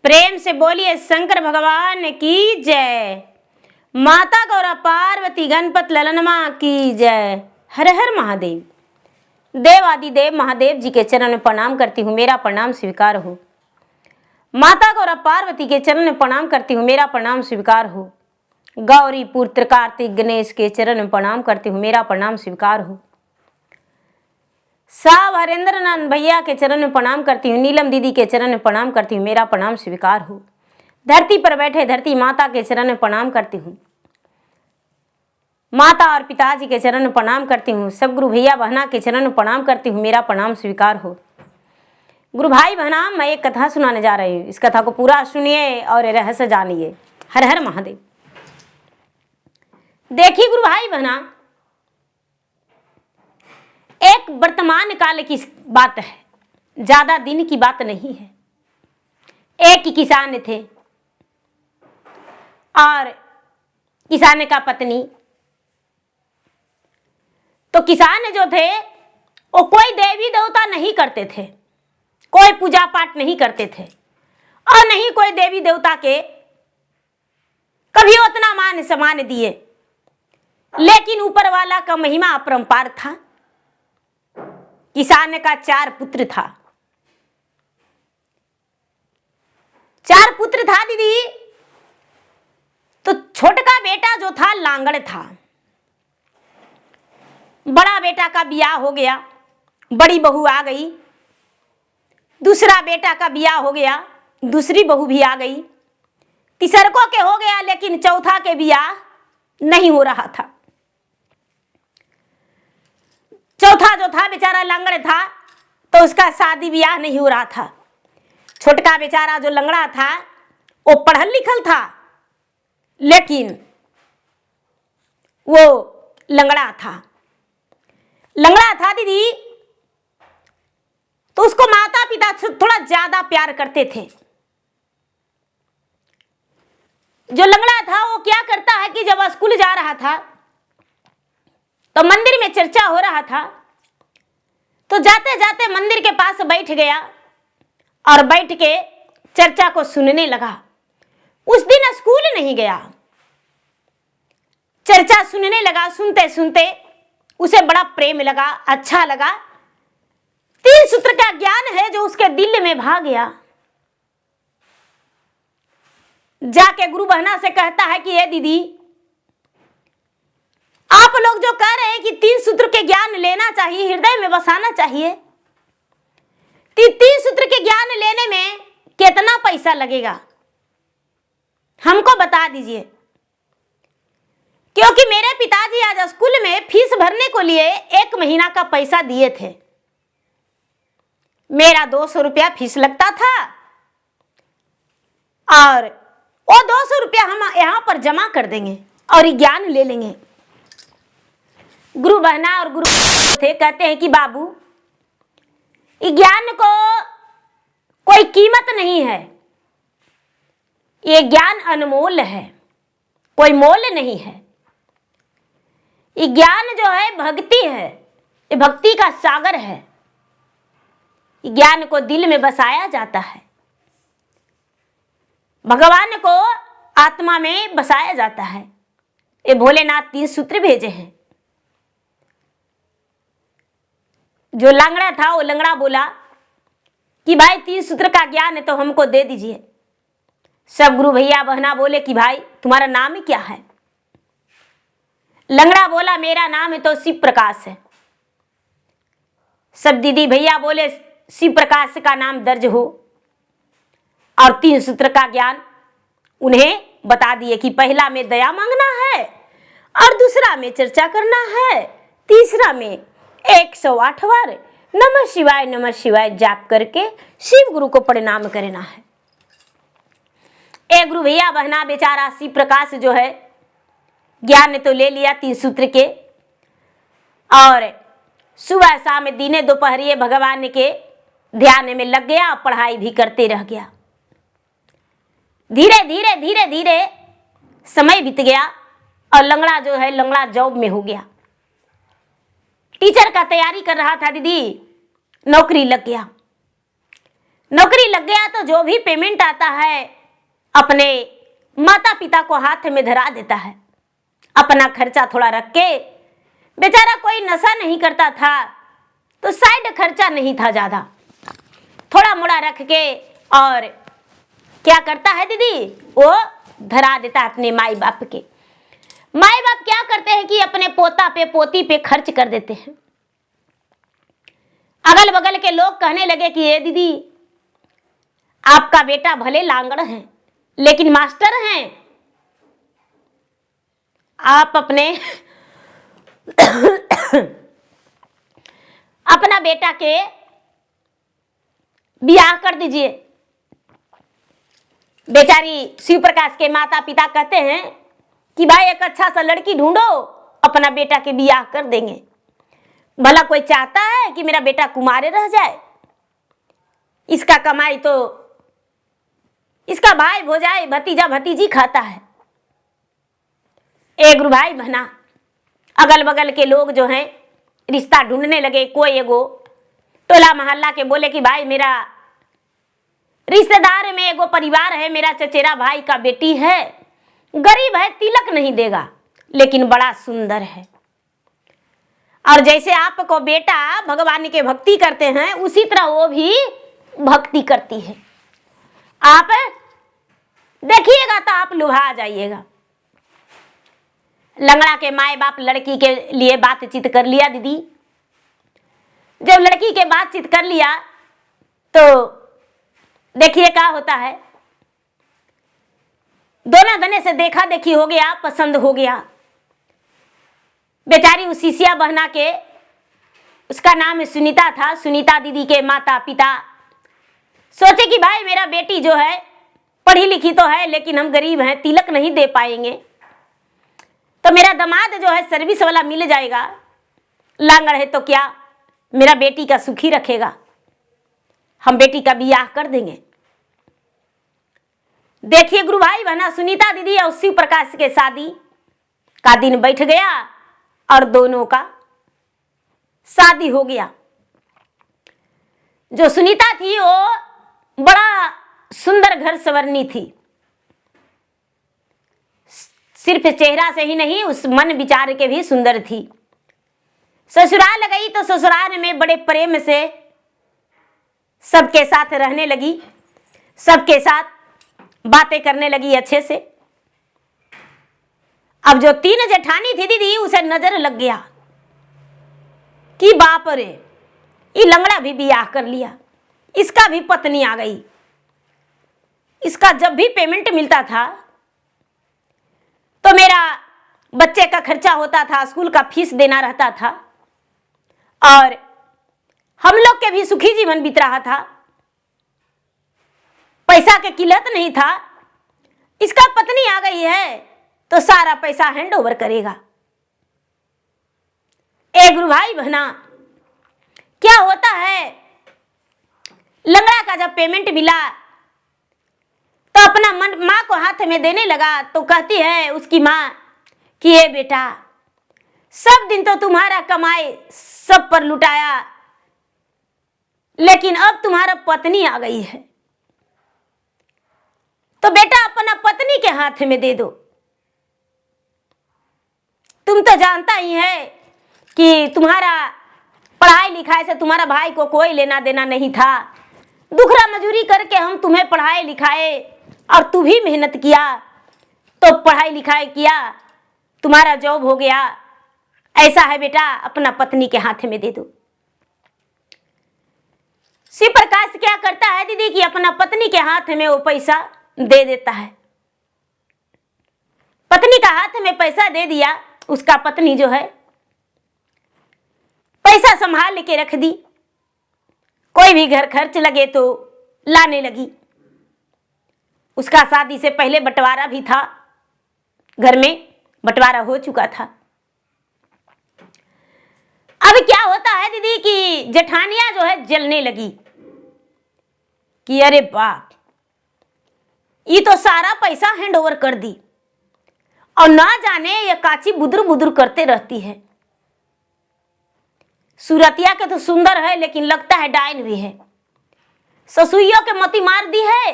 प्रेम से बोलिए शंकर भगवान की जय। माता गौरा पार्वती गणपत ललनमा की जय। हर हर महादेव। देव आदि देव महादेव जी के चरण में प्रणाम करती हूँ, मेरा प्रणाम स्वीकार हो। माता गौरा पार्वती के चरण में प्रणाम करती हूँ, मेरा प्रणाम स्वीकार हो। गौरी पुत्र कार्तिक गणेश के चरण में प्रणाम करती हूँ, मेरा प्रणाम स्वीकार हो। साव हरेंद्र नंद भैया के चरण में प्रणाम करती हूँ, नीलम दीदी के चरण में प्रणाम करती हूँ, मेरा प्रणाम स्वीकार हो। धरती पर बैठे धरती माता के चरण में प्रणाम करती हूँ, माता और पिताजी के चरण में प्रणाम करती हूँ। सब गुरु भैया बहना के चरण में प्रणाम करती हूँ, मेरा प्रणाम स्वीकार हो। गुरु भाई बहना, मैं एक कथा सुनाने जा रही हूँ, इस कथा को पूरा सुनिए और रहस्य जानिए। हर हर महादेव। देखिए गुरु भाई बहना, एक वर्तमान काल की बात है, ज्यादा दिन की बात नहीं है। एक ही किसान थे और किसान का पत्नी। तो किसान जो थे वो कोई देवी देवता नहीं करते थे, कोई पूजा पाठ नहीं करते थे और नहीं कोई देवी देवता के कभी उतना मान सम्मान दिए। लेकिन ऊपर वाला का महिमा अपरंपार था। किसान का 4 पुत्र था। 4 पुत्र था दीदी। तो छोटका बेटा जो था लांगड़ था। बड़ा बेटा का ब्याह हो गया, बड़ी बहू आ गई। दूसरा बेटा का ब्याह हो गया, दूसरी बहू भी आ गई। तीसरकों के हो गया, लेकिन चौथा के ब्याह नहीं हो रहा था। चौथा जो था बेचारा लंगड़ था, तो उसका शादी ब्याह नहीं हो रहा था। छोटका बेचारा जो लंगड़ा था वो पढ़ल लिखल था, लेकिन वो लंगड़ा था। लंगड़ा था दीदी, तो उसको माता पिता थोड़ा ज्यादा प्यार करते थे। जो लंगड़ा था वो क्या करता है कि जब स्कूल जा रहा था तो मंदिर में चर्चा हो रहा था, तो जाते जाते मंदिर के पास बैठ गया और बैठ के चर्चा को सुनने लगा। उस दिन स्कूल नहीं गया, चर्चा सुनने लगा। सुनते सुनते उसे बड़ा प्रेम लगा, अच्छा लगा। 3 सूत्र का ज्ञान है जो उसके दिल में भा गया। जाके गुरु बहना से कहता है कि ये दीदी, आप लोग जो कह रहे हैं कि 3 सूत्र के ज्ञान लेना चाहिए, हृदय में बसाना चाहिए, 3 सूत्र के ज्ञान लेने में कितना पैसा लगेगा हमको बता दीजिए। क्योंकि मेरे पिताजी आज स्कूल में फीस भरने को लिए 1 महीना का पैसा दिए थे। मेरा 200 रुपया फीस लगता था और वो 200 रुपया हम यहां पर जमा कर देंगे और ज्ञान ले लेंगे। गुरु बहना और गुरु थे कहते हैं कि बाबू, ज्ञान को कोई कीमत नहीं है, ये ज्ञान अनमोल है, कोई मोल नहीं है। ये ज्ञान जो है भक्ति है, ये भक्ति का सागर है। ज्ञान को दिल में बसाया जाता है, भगवान को आत्मा में बसाया जाता है। ये भोलेनाथ 3 सूत्र भेजे हैं। जो लंगड़ा था वो लंगड़ा बोला कि भाई 3 सूत्र का ज्ञान है तो हमको दे दीजिए। सब गुरु भैया बहना बोले कि भाई तुम्हारा नाम क्या है? लंगड़ा बोला मेरा नाम है तो शिव प्रकाश है। सब दीदी भैया बोले शिव प्रकाश का नाम दर्ज हो और 3 सूत्र का ज्ञान उन्हें बता दिए कि पहला में दया मांगना है और दूसरा में चर्चा करना है, तीसरा में 108 बार नमः शिवाय जाप करके शिव गुरु को प्रणाम करना है। एक गुरु भैया बहना बेचारा शिव प्रकाश जो है ज्ञान तो ले लिया 3 सूत्र के, और सुबह शाम दिने दोपहरिए भगवान के ध्यान में लग गया, पढ़ाई भी करते रह गया। धीरे धीरे धीरे धीरे समय बीत गया और लंगड़ा जो है लंगड़ा जॉब में हो गया। टीचर का तैयारी कर रहा था दीदी, नौकरी लग गया। नौकरी लग गया तो जो भी पेमेंट आता है अपने माता पिता को हाथ में धरा देता है। अपना खर्चा थोड़ा रख के, बेचारा कोई नशा नहीं करता था तो साइड खर्चा नहीं था ज्यादा, थोड़ा मोड़ा रख के और क्या करता है दीदी, वो धरा देता है अपने माई बाप के। माई बाप क्या करते हैं कि अपने पोता पे पोती पे खर्च कर देते हैं। अगल बगल के लोग कहने लगे कि ये दीदी आपका बेटा भले लांगड़ है लेकिन मास्टर हैं, आप अपने अपना बेटा के ब्याह कर दीजिए। बेचारी शिव प्रकाश के माता पिता कहते हैं कि भाई एक अच्छा सा लड़की ढूंढो, अपना बेटा के ब्याह कर देंगे। भला कोई चाहता है कि मेरा बेटा कुमारे रह जाए? इसका कमाई तो इसका भाई भौजाई भतीजा भतीजी खाता है। एक भाई बहना अगल बगल के लोग जो हैं रिश्ता ढूंढने लगे। कोई एगो टोला मोहल्ला के बोले कि भाई मेरा रिश्तेदार में एगो परिवार है, मेरा चचेरा भाई का बेटी है, गरीब है, तिलक नहीं देगा लेकिन बड़ा सुंदर है। और जैसे आपको बेटा भगवान के भक्ति करते हैं उसी तरह वो भी भक्ति करती है। आप देखिएगा तो आप लुभा जाइएगा। लंगड़ा के माए बाप लड़की के लिए बातचीत कर लिया दीदी। जब लड़की के बातचीत कर लिया तो देखिए क्या होता है, दोनों दने से देखा देखी हो गया, पसंद हो गया। बेचारी उस शिष्या बहना के, उसका नाम सुनीता था, सुनीता दीदी के माता पिता सोचे कि भाई मेरा बेटी जो है पढ़ी लिखी तो है लेकिन हम गरीब हैं, तिलक नहीं दे पाएंगे, तो मेरा दामाद जो है सर्विस वाला मिल जाएगा, लांगड़ है तो क्या मेरा बेटी का सुखी रखेगा, हम बेटी का ब्याह कर देंगे। देखिए गुरु भाई बहना, सुनीता दीदी और शिव प्रकाश के शादी का दिन बैठ गया और दोनों का शादी हो गया। जो सुनीता थी वो बड़ा सुंदर घर संवरनी थी, सिर्फ चेहरा से ही नहीं उस मन विचार के भी सुंदर थी। ससुराल गई तो ससुराल में बड़े प्रेम से सबके साथ रहने लगी, सबके साथ बातें करने लगी अच्छे से। अब जो 3 जेठानी थी दीदी उसे नजर लग गया कि बाप रे ये लंगड़ा भी ब्याह कर लिया, इसका भी पत्नी आ गई। इसका जब भी पेमेंट मिलता था तो मेरा बच्चे का खर्चा होता था, स्कूल का फीस देना रहता था और हम लोग के भी सुखी जीवन बीत रहा था। पैसा के किल्लत नहीं था। इसका पत्नी आ गई है तो सारा पैसा हैंड ओवर करेगा। ए गुरु भाई बहना, क्या होता है, लंगड़ा का जब पेमेंट मिला तो अपना माँ को हाथ में देने लगा तो कहती है उसकी माँ कि ये बेटा सब दिन तो तुम्हारा कमाई सब पर लुटाया, लेकिन अब तुम्हारा पत्नी आ गई है तो बेटा अपना पत्नी के हाथ में दे दो। तुम तो जानता ही है कि तुम्हारा पढ़ाई लिखाई से तुम्हारा भाई को कोई लेना देना नहीं था। दुखरा मजूरी करके हम तुम्हें पढ़ाए लिखाए और तू भी मेहनत किया तो पढ़ाई लिखाई किया, तुम्हारा जॉब हो गया। ऐसा है बेटा, अपना पत्नी के हाथ में दे दो। शिव प्रकाश क्या करता है दीदी कि अपना पत्नी के हाथ में वो पैसा दे देता है। पत्नी का हाथ में पैसा दे दिया, उसका पत्नी जो है पैसा संभाल के रख दी। कोई भी घर खर्च लगे तो लाने लगी। उसका शादी से पहले बंटवारा भी था, घर में बंटवारा हो चुका था। अब क्या होता है दीदी कि जेठानियां जो है जलने लगी कि अरे बाप, ये तो सारा पैसा हैंड ओवर कर दी और ना जाने ये काची बुदुर बुदुर करते रहती है। सूरतिया के तो सुंदर है लेकिन लगता है डायन भी है। ससुइयों के मती मार दी है,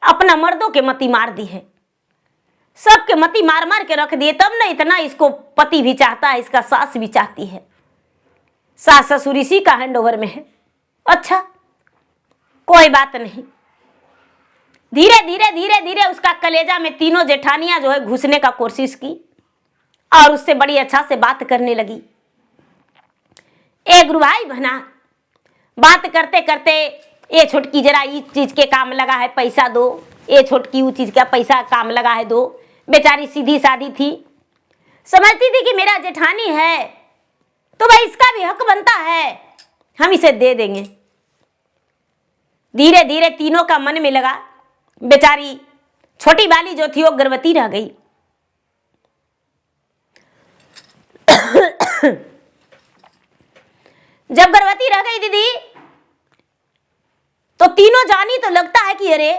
अपना मर्दों के मती मार दी है, सबके मती मार मार के रख दिए। तब ना इतना इसको पति भी चाहता है, इसका सास भी चाहती है, सास ससुर इसी का हैंडओवर में है। अच्छा कोई बात नहीं। धीरे धीरे धीरे धीरे उसका कलेजा में तीनों जेठानियां जो है घुसने का कोशिश की और उससे बड़ी अच्छा से बात करने लगी। एक भाई बहना बात करते करते, ये छोटकी जरा इस चीज के काम लगा है पैसा दो, ये छोटकी उस चीज का पैसा काम लगा है दो। बेचारी सीधी सादी थी, समझती थी कि मेरा जेठानी है तो भाई इसका भी हक बनता है, हम इसे दे देंगे। धीरे धीरे तीनों का मन में लगा। बेचारी छोटी वाली जो थी वो गर्भवती रह गई। जब गर्भवती रह गई दीदी तो तीनों जानी तो लगता है कि अरे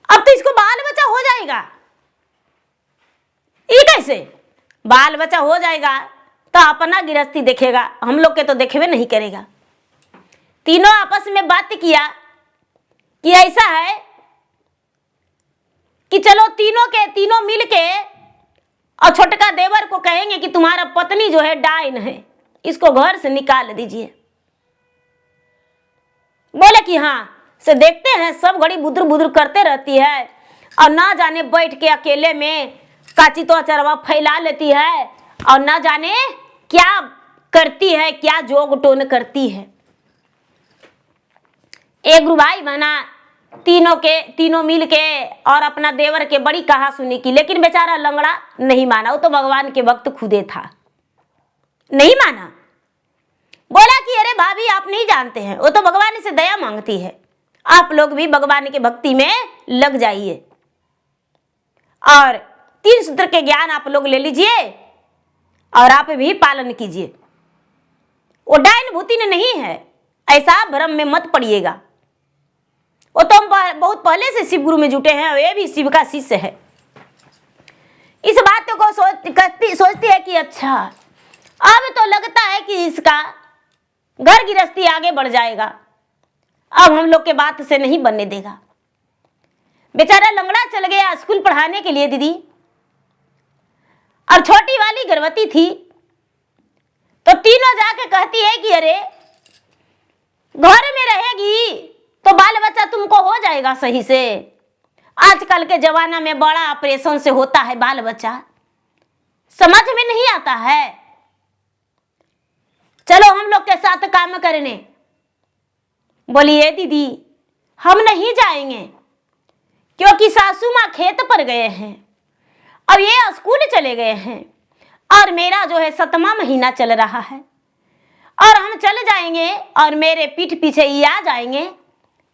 अब तो इसको बाल बच्चा हो जाएगा। ये कैसे बाल बच्चा हो जाएगा, तो अपना गृहस्थी देखेगा, हम लोग के तो देखेवे नहीं करेगा। तीनों आपस में बात किया कि ऐसा है कि चलो तीनों मिल के और छोटका देवर को कहेंगे कि तुम्हारा पत्नी जो है डाइन है, इसको घर से निकाल दीजिए। बोले कि हाँ से देखते हैं, सब घड़ी बुदुर बुदुर करते रहती है और ना जाने बैठ के अकेले में काची तो अचरवा फैला लेती है और ना जाने क्या करती है, क्या जोग टोन करती है। एक भाई बहना तीनों मिल के और अपना देवर के बड़ी कहा सुनी की, लेकिन बेचारा लंगड़ा नहीं माना। वो तो भगवान के भक्त खुदे था, नहीं माना। बोला कि अरे भाभी आप नहीं जानते हैं, वो तो भगवान से दया मांगती है, आप लोग भी भगवान के भक्ति में लग जाइए और 3 सूत्र के ज्ञान आप लोग ले लीजिए और आप भी पालन कीजिए। वो डायन भूतिन नहीं है, ऐसा भ्रम में मत पड़िएगा। वो तो हम बहुत पहले से शिव गुरु में जुटे हैं, ये भी शिव का शिष्य है। इस बात को सोचती है कि अच्छा अब तो लगता है कि इसका घर गृहस्थी आगे बढ़ जाएगा, अब हम लोग के बात से नहीं बनने देगा। बेचारा लंगड़ा चल गया स्कूल पढ़ाने के लिए दीदी, और छोटी वाली गर्भवती थी। तो तीनों जाके कहती है कि अरे घर में रहेगी तो बाल बच्चा तुमको हो जाएगा सही से। आजकल के जमाना में बड़ा ऑपरेशन से होता है बाल बच्चा, समझ में नहीं आता है। चलो हम लोग के साथ काम करने। बोलिए दीदी हम नहीं जाएंगे, क्योंकि सासू माँ खेत पर गए हैं और ये स्कूल चले गए हैं और मेरा जो है 7वां महीना चल रहा है और हम चल जाएंगे और मेरे पीठ पीछे ये आ जाएंगे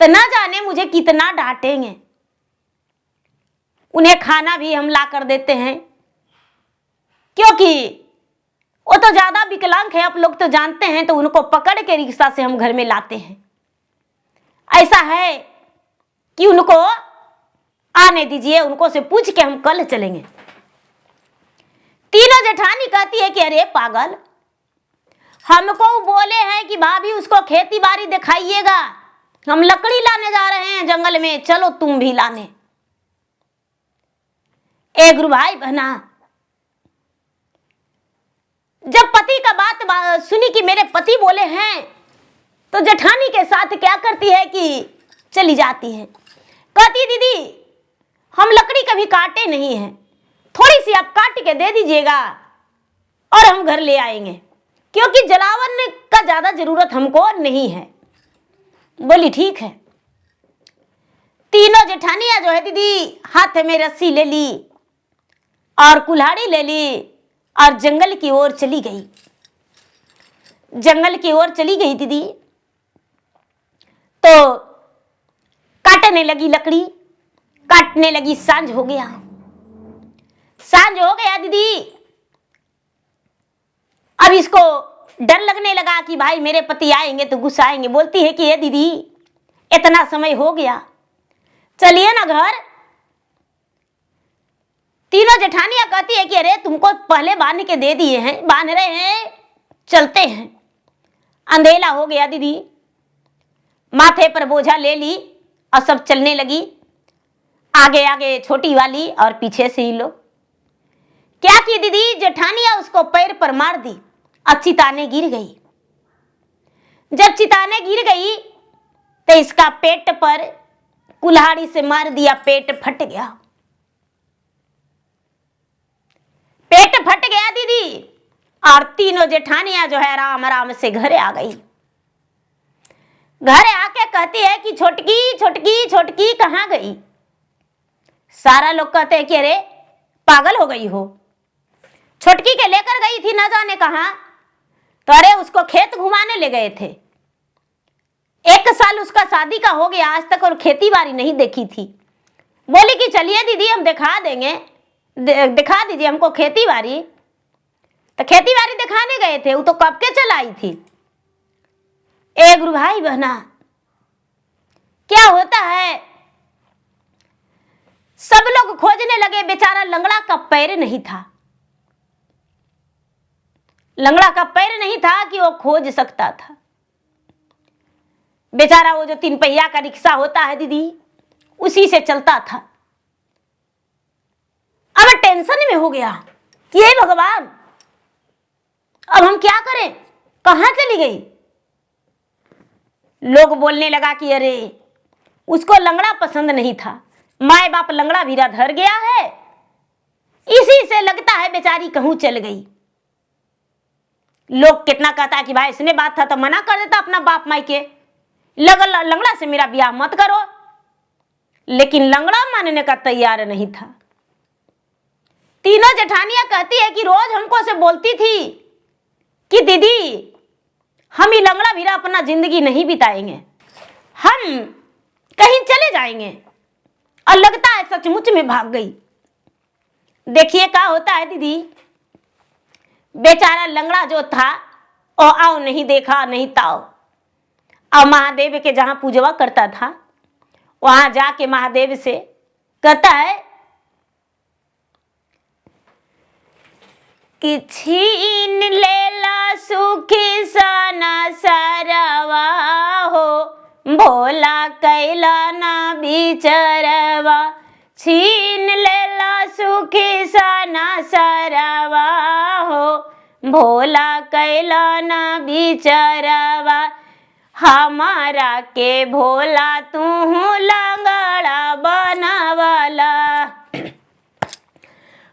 तो ना जाने मुझे कितना डांटेंगे। उन्हें खाना भी हम ला कर देते हैं, क्योंकि वो तो ज्यादा विकलांग है, आप लोग तो जानते हैं, तो उनको पकड़ के रिक्शा से हम घर में लाते हैं। ऐसा है कि उनको आने दीजिए, उनको से पूछ के हम कल चलेंगे। तीनों जेठानी कहती है कि अरे पागल, हमको बोले हैं कि भाभी उसको खेती बाड़ी दिखाइएगा, हम लकड़ी लाने जा रहे हैं जंगल में, चलो तुम भी लाने। एक भाई बहना जब पति का बात सुनी कि मेरे पति बोले हैं, तो जेठानी के साथ क्या करती है कि चली जाती है। कहती दीदी हम लकड़ी कभी काटे नहीं हैं, थोड़ी सी आप काट के दे दीजिएगा और हम घर ले आएंगे, क्योंकि जलावन का ज्यादा जरूरत हमको नहीं है। बोली ठीक है। तीनों जेठानियां जो है दीदी हाथ में रस्सी ले ली और कुल्हाड़ी ले ली और जंगल की ओर चली गई। जंगल की ओर चली गई दीदी, तो काटने लगी लकड़ी, काटने लगी। सांझ हो गया, सांझ हो गया दीदी। अब इसको डर लगने लगा कि भाई मेरे पति आएंगे तो गुस्साएंगे। बोलती है कि ये दीदी इतना समय हो गया, चलिए ना घर। तीनों जेठानियां कहती है कि अरे तुमको पहले बांध के दे दिए हैं, बांध रहे हैं, चलते हैं। अंधेला हो गया दीदी, माथे पर बोझा ले ली और सब चलने लगी। आगे आगे छोटी वाली और पीछे से ही लोग। क्या की दीदी, जेठानिया उसको पैर पर मार दी और चिताने गिर गई। जब चिताने गिर गई तो इसका पेट पर कुल्हाड़ी से मार दिया, पेट फट गया। पेट फट गया दीदी, और तीनों जेठानियां जो है आराम आराम से घरे आ गई। घर आके कहती है कि छोटकी छोटकी छोटकी कहाँ गई। सारा लोग कहते हैं कि अरे पागल हो गई हो। छोटकी के लेकर गई थी न जाने कहाँ, तो अरे उसको खेत घुमाने ले गए थे। 1 साल उसका शादी का हो गया, आज तक और खेती बाड़ी नहीं देखी थी। बोली कि चलिए दीदी हम दिखा देंगे, दिखा दीजिए हमको खेती बाड़ी। तो खेती बाड़ी दिखाने गए थे, वो तो कब के चलाई थी। ए गुरु भाई बहना, क्या होता है, सब लोग खोजने लगे। बेचारा लंगड़ा का पैर नहीं था, लंगड़ा का पैर नहीं था कि वो खोज सकता था। बेचारा वो जो 3 पहिया का रिक्शा होता है दीदी, उसी से चलता था। अब टेंशन में हो गया कि हे भगवान, अब हम क्या करें, कहां चली गई। लोग बोलने लगा कि अरे उसको लंगड़ा पसंद नहीं था, माए बाप लंगड़ा भीरा धर गया है, इसी से लगता है बेचारी कहूं चल गई। लोग कितना कहता है कि भाई इसने बात था तो मना कर देता अपना बाप माई के, लंगड़ा से मेरा ब्याह मत करो। लेकिन लंगड़ा मानने का तैयार नहीं था। तीनों जेठानियां कहती है कि रोज हमको से बोलती थी कि दीदी हम ही लंगड़ा भीरा अपना जिंदगी नहीं बिताएंगे, हम कहीं चले जाएंगे। और लगता है सचमुच में भाग गई। देखिए क्या होता है दीदी, बेचारा लंगड़ा जो था ओ आओ नहीं देखा नहीं ताओ। और महादेव के जहां पूजवा करता था, वहां जाके महादेव से कहता है कि छीन लेला सुखी सना सरवा हो, भोला कैला ना बिचरवा। छीन लेला सुखी सना सरवा हो, भोला कैला ना बिचरवा। हमारा के भोला तू लंगड़ा बनावाला,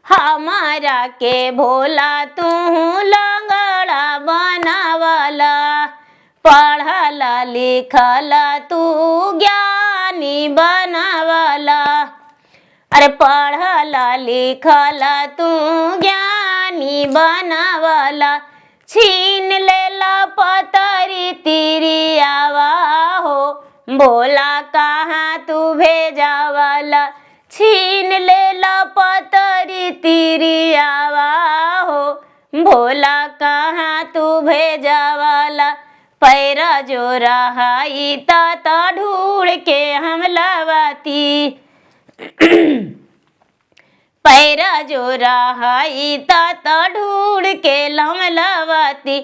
हमारा के भोला तू लंगड़ा बनावाला। पढ़ला लिखला तू ज्ञानी बनावाला, अरे पढ़ला लिखला तू ज्ञानी बनावाला। छीन लेला पतरी तिरियावा हो, भोला कहाँ तू भेजावाला। छीन लेला पतरी तिरियावा हो, भोला कहाँ तू भेजावाला। पैरा जो रहाई ता ढूंढ के हम लवाती, पैरा जो रहाई ता ढूंढ के हम लवाती।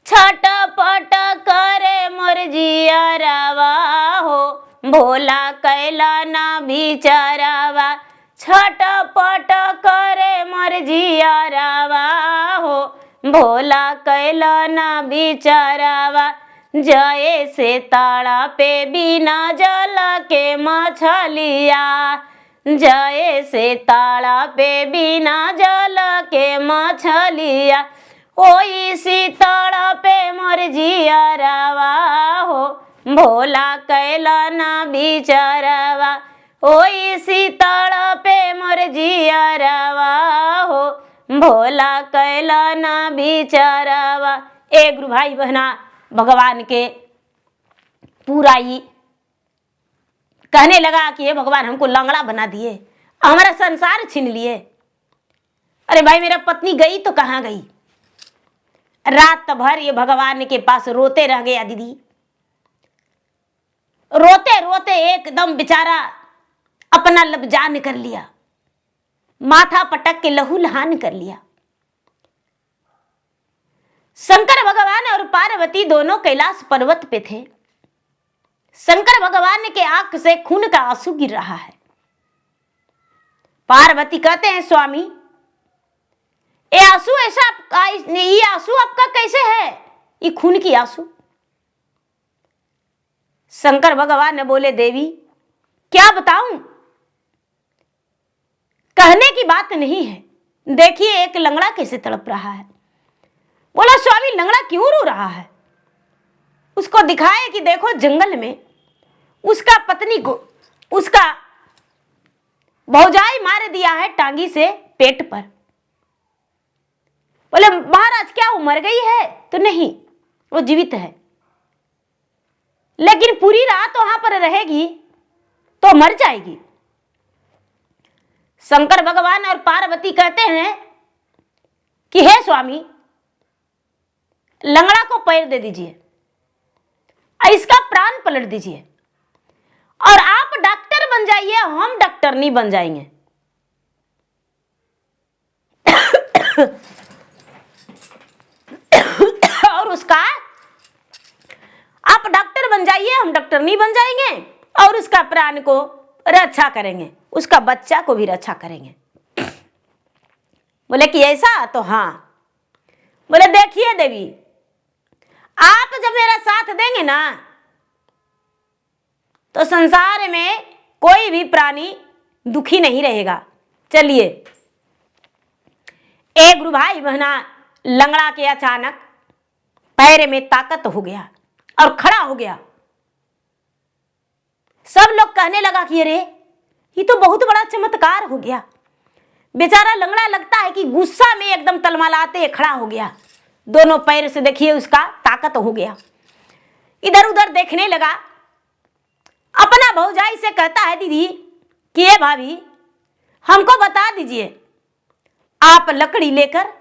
छटपट करे मोर जियरवा हो, भोला कैला ना बिचरवा। छटपट करे मोर जियरवा हो, भोला कैला ना बिचरवा। जय से ताड़ा पे बिना जल के मछलिया, जय से ताड़ा पे बिना जल के मछलिया। ओई सीतड़ पे मोर जियरवा हो, भोला कैला ना बिचरवा। ओई सीतड़ पे मोर जियरवा हो, भोला कैला ना बिचरवा। ए गुरु भाई बहना, भगवान के पूरा ही कहने लगा कि ये भगवान हमको लंगड़ा बना दिए, हमारा संसार छीन लिए। अरे भाई मेरा पत्नी गई तो कहाँ गई। रात भर ये भगवान के पास रोते रह गया दीदी, रोते रोते एकदम बेचारा अपना लबजान कर लिया, माथा पटक के लहू लहान कर लिया। शंकर भगवान और पार्वती दोनों कैलाश पर्वत पे थे। शंकर भगवान के आंख से खून का आंसू गिर रहा है। पार्वती कहते हैं स्वामी ये आंसू ये आंसू आपका कैसे है, ये खून की आंसू। शंकर भगवान ने बोले देवी क्या बताऊं, कहने की बात नहीं है। देखिए एक लंगड़ा कैसे तड़प रहा है। बोला स्वामी लंगड़ा क्यों रो रहा है। उसको दिखाए कि देखो जंगल में उसका पत्नी को उसका भौजाई मार दिया है टांगी से पेट पर। बोले महाराज क्या वो मर गई है, तो नहीं वो जीवित है, लेकिन पूरी रात वहां पर रहेगी तो मर जाएगी। शंकर भगवान और पार्वती कहते हैं कि हे स्वामी लंगड़ा को पैर दे दीजिए और इसका प्राण पलट दीजिए और आप डॉक्टर बन जाइए, हम डॉक्टर नहीं बन जाएंगे। और उसका आप डॉक्टर बन जाइए, हम डॉक्टर नहीं बन जाएंगे और उसका प्राण को रक्षा करेंगे, उसका बच्चा को भी रक्षा करेंगे। बोले कि ऐसा, तो हाँ। बोले देखिए देवी आप जब मेरा साथ देंगे ना तो संसार में कोई भी प्राणी दुखी नहीं रहेगा। चलिए एक गुरु भाई बहना लंगड़ा के अचानक पैर में ताकत हो गया और खड़ा हो गया। सब लोग कहने लगा कि अरे ये तो बहुत बड़ा चमत्कार हो गया। बेचारा लंगड़ा लगता है कि गुस्सा में एकदम तलमलाते खड़ा हो गया, दोनों पैर से देखिए उसका ताकत हो गया। इधर उधर देखने लगा, अपना भौजाई से कहता है दीदी कि ये भाभी हमको बता दीजिए आप लकड़ी लेकर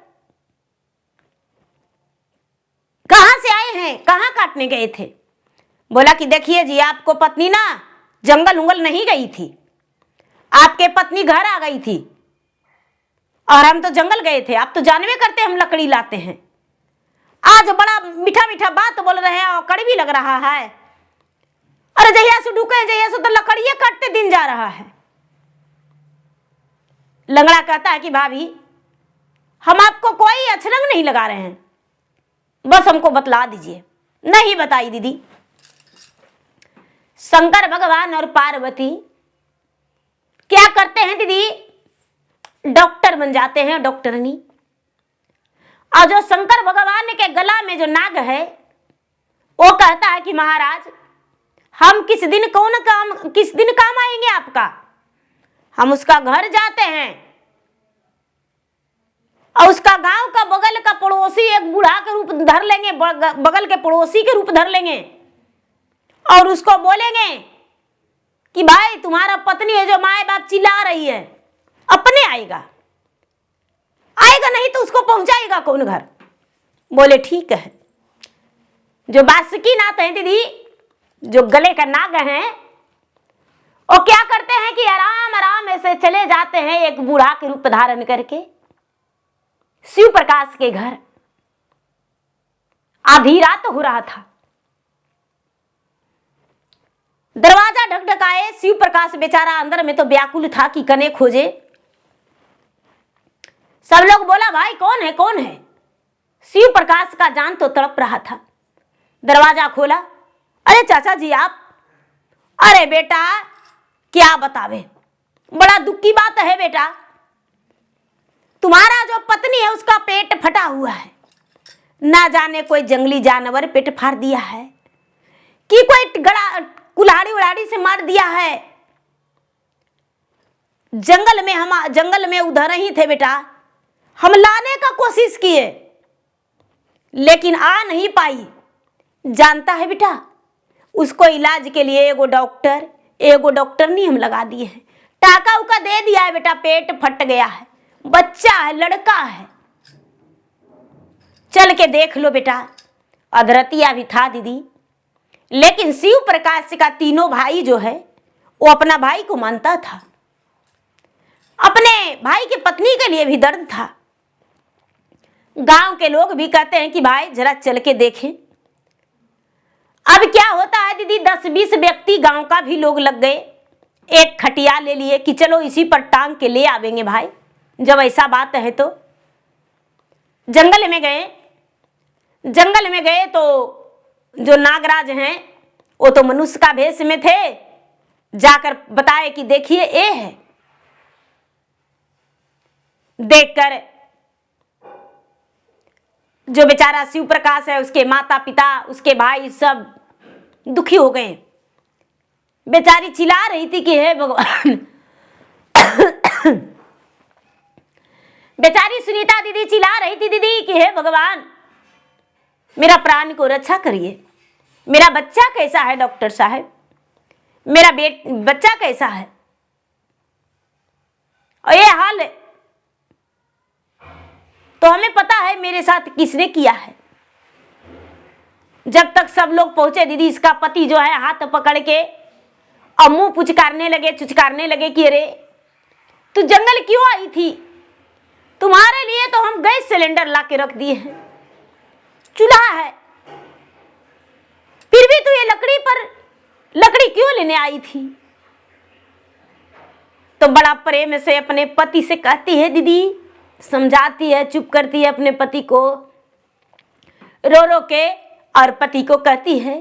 कहां से आए हैं, कहां काटने गए थे। बोला कि देखिए जी आपको पत्नी ना जंगल उंगल नहीं गई थी, आपके पत्नी घर आ गई थी और हम तो जंगल गए थे। आप तो जानवे करते हम लकड़ी लाते हैं। आज बड़ा मीठा मीठा बात बोल रहे हैं और कड़वी लग रहा है। अरे जहिया से ढूके जहिया से तो लकड़ियां काटते दिन जा रहा है। लंगड़ा कहता है कि भाभी हम आपको कोई अछरंग नहीं लगा रहे हैं, बस हमको बतला दीजिए। नहीं बताई दीदी। शंकर भगवान और पार्वती क्या करते हैं दीदी, डॉक्टर बन जाते हैं, डॉक्टरनी। और जो शंकर भगवान के गला में जो नाग है वो कहता है कि महाराज हम किस दिन काम आएंगे आपका। हम उसका घर जाते हैं और उसका गांव का बगल का पड़ोसी एक बूढ़ा के रूप धर लेंगे, बगल के पड़ोसी के रूप धर लेंगे और उसको बोलेंगे कि भाई तुम्हारा पत्नी है जो माए बाप चिल्ला रही है, अपने आएगा नहीं तो उसको पहुंचाएगा कौन घर। बोले ठीक है। जो बासुकी नाथ है दीदी, जो गले का नाग है, वो क्या करते हैं कि आराम आराम ऐसे चले जाते हैं एक बूढ़ा के रूप धारण करके शिव प्रकाश के घर। आधी रात हो रहा था, दरवाजा ढकढकाए, शिव प्रकाश बेचारा अंदर में तो व्याकुल था कि कने खोजे। सब लोग बोला भाई कौन है कौन है। शिव प्रकाश का जान तो तड़प रहा था। दरवाजा खोला, अरे चाचा जी आप। अरे बेटा क्या बतावे, बड़ा दुख की बात है बेटा, तुम्हारा जो पत्नी है उसका पेट फटा हुआ है। ना जाने कोई जंगली जानवर पेट फाड़ दिया है कि कोई कुल्हाड़ी उड़ाड़ी से मार दिया है। जंगल में उधर ही थे बेटा, हम लाने का कोशिश किए लेकिन आ नहीं पाई। जानता है बेटा उसको इलाज के लिए एगो डॉक्टर नहीं हम लगा दिए हैं, टाका उका दे दिया है बेटा, पेट फट गया है, बच्चा है, लड़का है, चल के देख लो बेटा। अधरतिया भी था दीदी, लेकिन शिव प्रकाश का तीनों भाई जो है वो अपना भाई को मानता था, अपने भाई की पत्नी के लिए भी दर्द था। गांव के लोग भी कहते हैं कि भाई जरा चल के देखें। अब क्या होता है दीदी, 10-20 व्यक्ति गांव का भी लोग लग गए, एक खटिया ले लिए कि चलो इसी पर टांग के ले आवेंगे भाई। जब ऐसा बात है तो जंगल में गए। जंगल में गए तो जो नागराज हैं वो तो मनुष्य का भेष में थे, जाकर बताए कि देखिए ये है। देखकर जो बेचारा शिव प्रकाश है, उसके माता पिता, उसके भाई सब दुखी हो गए। बेचारी चिल्ला रही थी कि हे भगवान बेचारी सुनीता दीदी चिल्ला रही थी दीदी कि हे भगवान, मेरा प्राण को रक्षा करिए। मेरा बच्चा कैसा है डॉक्टर साहब, मेरा बच्चा कैसा है, और ये हाल है तो हमें पता है मेरे साथ किसने किया है। जब तक सब लोग पहुंचे दीदी, इसका पति जो है हाथ पकड़ के और मुंह पुचकारने लगे कि अरे तू जंगल क्यों आई थी, तुम्हारे लिए तो हम गैस सिलेंडर ला के रख दिए हैं, चूल्हा है, फिर भी तू ये लकड़ी क्यों लेने आई थी। तो बड़ा प्रेम से अपने पति से कहती है दीदी, समझाती है, चुप करती है अपने पति को, रो रो के, और पति को कहती है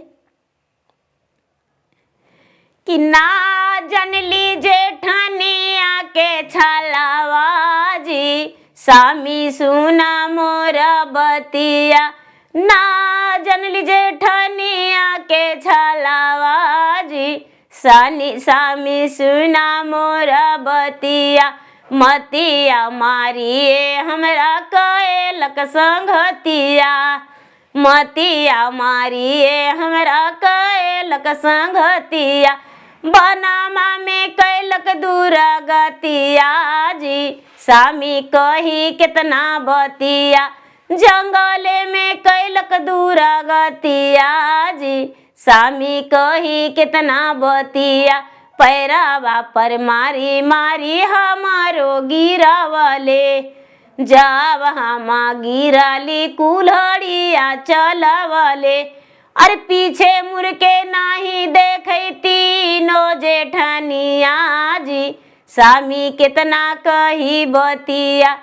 कि ना जन ली जेठनिया के छलावा जी, स्वामी सुना मोर बतिया, ना जन ली जेठनिया के छलावा जी, स्वामी सुना मोर बतिया, मतिया मारिए हमरा कैलक संगतिया, मतिया मारिए हमरा कैलक संगतिया, बनामा में कैलक दुरागतिया जी, स्वामी कही कितना बतिया, जंगले में कैलक दुरागतिया जी, स्वामी कही कितना बतिया, पैरावा पर मारी मारी हमारो गिरावले, जब हमा गिराली कुल्हड़िया चलावले, अरे पीछे मुड़ के नाही देखे तीनों जेठनिया जी, स्वामी कितना कही बतिया,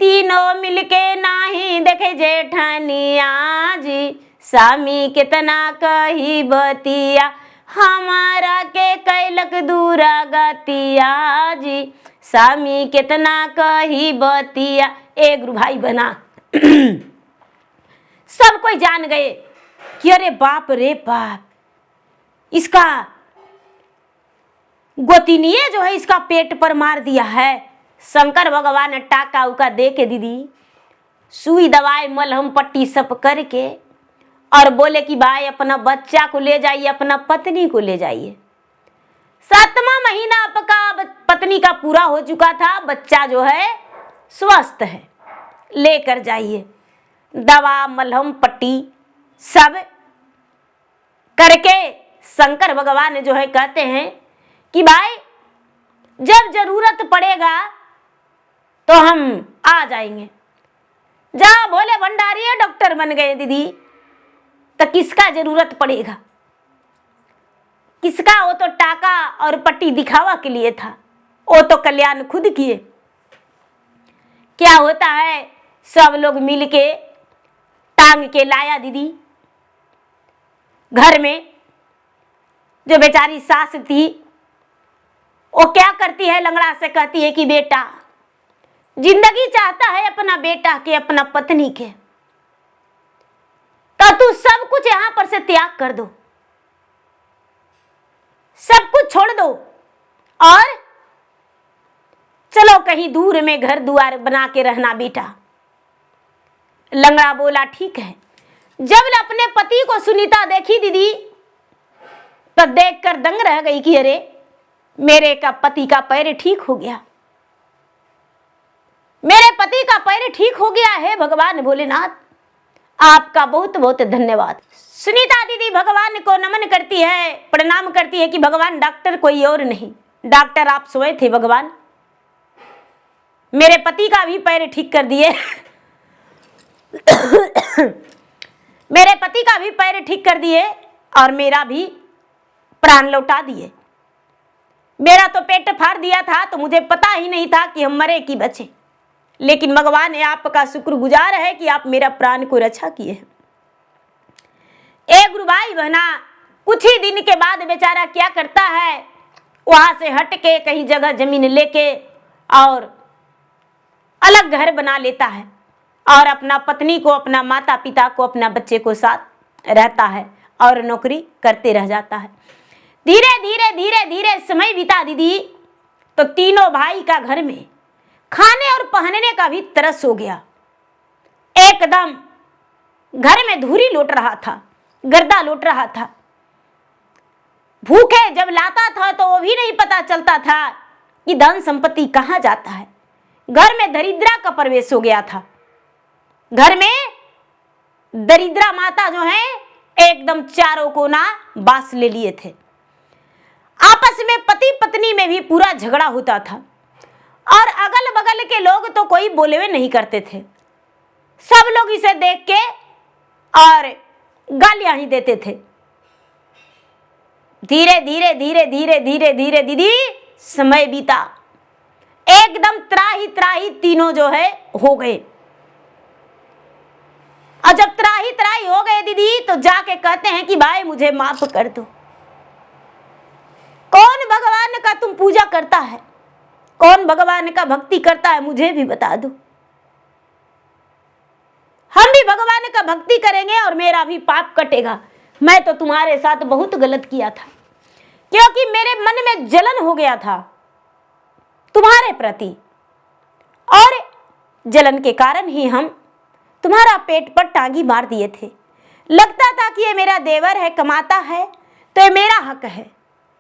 तीनों मिलके नाही देखे जेठनिया जी, स्वामी कितना कही बतिया, हमारा के कैलक दुरागतिया जी, स्वामी कितना कही बतिया। ए गुरु भाई बना सब कोई जान गए कि अरे बाप रे बाप, इसका गोतिनिये जो है इसका पेट पर मार दिया है। शंकर भगवान टाका उका दे के दीदी, सुई दवाई मलहम पट्टी सब करके, और बोले कि भाई अपना बच्चा को ले जाइए, अपना पत्नी को ले जाइए। 7वां महीना आपका पत्नी का पूरा हो चुका था, बच्चा जो है स्वस्थ है, लेकर जाइए। दवा मलहम पट्टी सब करके शंकर भगवान जो है कहते हैं कि भाई जब जरूरत पड़ेगा तो हम आ जाएंगे। जहाँ भोले भंडारी डॉक्टर बन गए दीदी, तो किसका जरूरत पड़ेगा, किसका, वो तो टाका और पट्टी दिखावा के लिए था, वो तो कल्याण खुद किए। क्या होता है, सब लोग मिलके टांग के लाया दीदी घर में। जो बेचारी सास थी वो क्या करती है, लंगड़ा से कहती है कि बेटा, जिंदगी चाहता है अपना बेटा के, अपना पत्नी के, तो तू सब कुछ यहां पर से त्याग कर दो, सब कुछ छोड़ दो और चलो कहीं दूर में घर द्वार बना के रहना बेटा। लंगड़ा बोला ठीक है। जब अपने पति को सुनीता देखी दीदी, तो देखकर दंग रह गई कि अरे मेरे का पति का पैर ठीक हो गया, मेरे पति का पैर ठीक हो गया है। भगवान भोलेनाथ आपका बहुत बहुत धन्यवाद। सुनीता दीदी भगवान को नमन करती है, प्रणाम करती है कि भगवान डॉक्टर कोई और नहीं, डॉक्टर आप स्वयं थे भगवान, मेरे पति का भी पैर ठीक कर दिए मेरे पति का भी पैर ठीक कर दिए, और मेरा भी प्राण लौटा दिए। मेरा तो पेट फाड़ दिया था, तो मुझे पता ही नहीं था कि हम मरे कि बचे, लेकिन भगवान ने आपका शुक्रगुजार है कि आप मेरा प्राण को रक्षा किए हैं। एक गुरु भाई बहना कुछ ही दिन के बाद बेचारा क्या करता है, वहां से हट के कहीं जगह जमीन लेके और अलग घर बना लेता है और अपना पत्नी को, अपना माता पिता को, अपना बच्चे को साथ रहता है और नौकरी करते रह जाता है। धीरे धीरे धीरे धीरे समय बीता दीदी, तो तीनों भाई का घर में खाने और पहनने का भी तरस हो गया। एकदम घर में धूरी लौट रहा था, गर्दा लौट रहा था। भूखे जब लाता था तो वो भी नहीं पता चलता था कि धन संपत्ति कहाँ जाता है। घर में दरिद्रा का प्रवेश हो गया था। घर में दरिद्रा माता जो है एकदम चारों कोना बास ले लिए थे। आपस में पति पत्नी में भी पूरा झगड़ा होता था और अगल बगल के लोग तो कोई बोले हुए नहीं करते थे। सब लोग इसे देख के और गालियां ही देते थे। धीरे धीरे धीरे धीरे धीरे धीरे दीदी समय बीता, एकदम त्राही त्राही तीनों जो है हो गए। और जब त्राही त्राही हो गए दीदी, तो जाके कहते हैं कि भाई मुझे माफ कर दो। कौन भगवान का तुम पूजा करता है, कौन भगवान का भक्ति करता है, मुझे भी बता दो। हम भी भगवान का भक्ति करेंगे और मेरा भी पाप कटेगा। मैं तो तुम्हारे साथ बहुत गलत किया था, क्योंकि मेरे मन में जलन हो गया था तुम्हारे प्रति, और जलन के कारण ही हम तुम्हारा पेट पर टांगी मार दिए थे। लगता था कि ये मेरा देवर है, कमाता है तो ये मेरा हक है,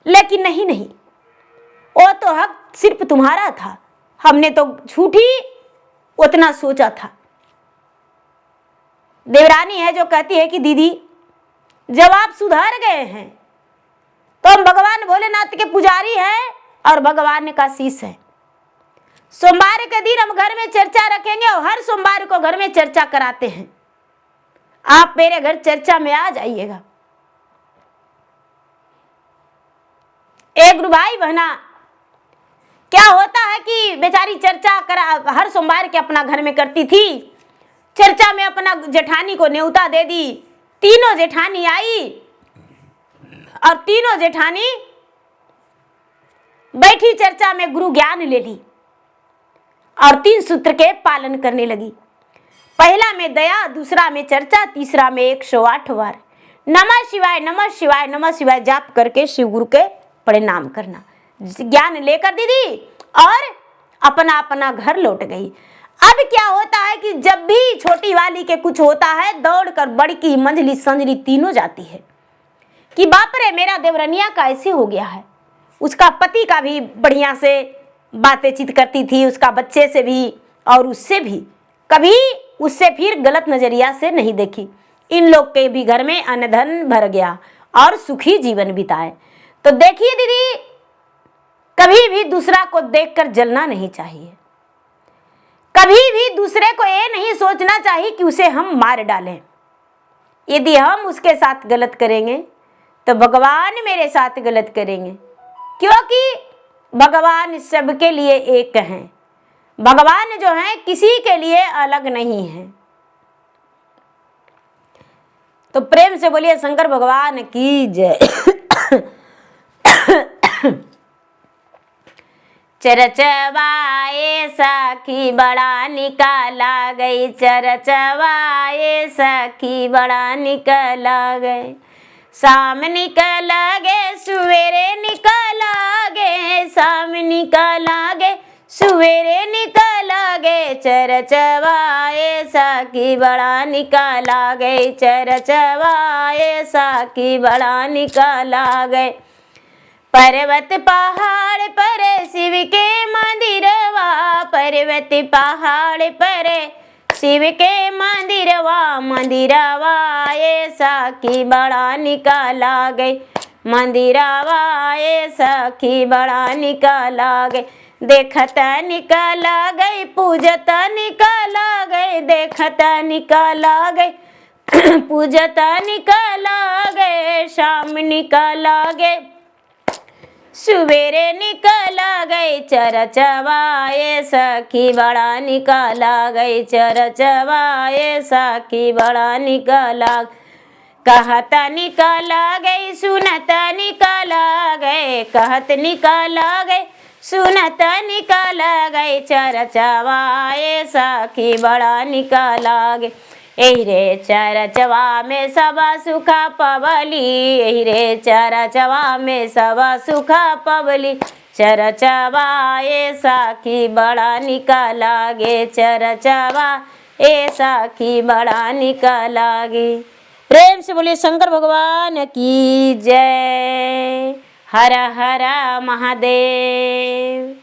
लेकिन नहीं नहीं, वो तो हक सिर्फ तुम्हारा था। हमने तो झूठी उतना सोचा था। देवरानी है जो कहती है कि दीदी जब आप सुधर गए हैं तो हम भगवान भोलेनाथ के पुजारी हैं और भगवान का शीश है। सोमवार के दिन हम घर में चर्चा रखेंगे और हर सोमवार को घर में चर्चा कराते हैं। आप मेरे घर चर्चा में आ जाइएगा। एक गुरु भाई बहना क्या होता है कि बेचारी चर्चा करा हर सोमवार के अपना घर में करती थी। चर्चा में अपना जेठानी को न्योता दे दी। तीनों जेठानी आई और तीनों जेठानी बैठी चर्चा में गुरु ज्ञान ले ली और 3 सूत्र के पालन करने लगी। पहला में दया, दूसरा में चर्चा, तीसरा में 108 बार नमः शिवाय नमः शिवाय नमः शिवाय जाप करके शिव गुरु के प्रणाम करना। ज्ञान लेकर दीदी और अपना अपना घर लौट गई। अब क्या होता है कि जब भी छोटी वाली के कुछ होता है, दौड़कर बड़ी की मंझली संजली तीनों जाती है कि बाप रे मेरा देवरनिया का ऐसे हो गया है। उसका पति का भी बढ़िया से बातें चित करती थी, उसका बच्चे से भी और उससे भी, कभी उससे फिर गलत नजरिया से नहीं देखी। इन लोग के भी घर में अन्न धन भर गया और सुखी जीवन बिताए। तो देखिए दीदी, कभी भी दूसरा को देखकर जलना नहीं चाहिए। कभी भी दूसरे को ये नहीं सोचना चाहिए कि उसे हम मार डालें। यदि हम उसके साथ गलत करेंगे तो भगवान मेरे साथ गलत करेंगे, क्योंकि भगवान सबके लिए एक हैं। भगवान जो है किसी के लिए अलग नहीं है। तो प्रेम से बोलिए शंकर भगवान की जय। चरचवाए सखी बड़ा निकाला गई, चरचवाए सखी बड़ा निकाला गए। शाम निकला गे सवेरे निकला गे, शाम निकला गे सवेरे निकला गे। चरचवाए सखी बड़ा निकाला गए, चरचवाए सखी बड़ा निकाला गए। पर्वत पहाड़ पर शिव के मंदिरवा, पर्वत पहाड़ पर शिव के मंदिरवा, मंदिरवा ये सखी बड़ा निकाला गए, मंदिरवा ये सखी बड़ा निकाला गए। देखत निकाला गए, पूजत निकाला गए, देखत निकाला गए, पूजता निकल गए, शाम निकल गए, सवेरे निकल गए चरचवाए सखी, बड़ा निकल गए चरचवाए सखी, बड़ा निकला। कहत निकल गए, सुनत निकल गए, कहत निकल गए, सुनत निकल गए चरचवाए सखी, बड़ा निकल गए। एही रे चरचवा में सब सुख पवली, एही रे चरचवा में सब सुख पवली, चरचवा ए सखी बड़ा निकल गे, चरचवा ए सखी बड़ा निकल गे। प्रेम से बोलिए शंकर भगवान की जय। हर हर महादेव।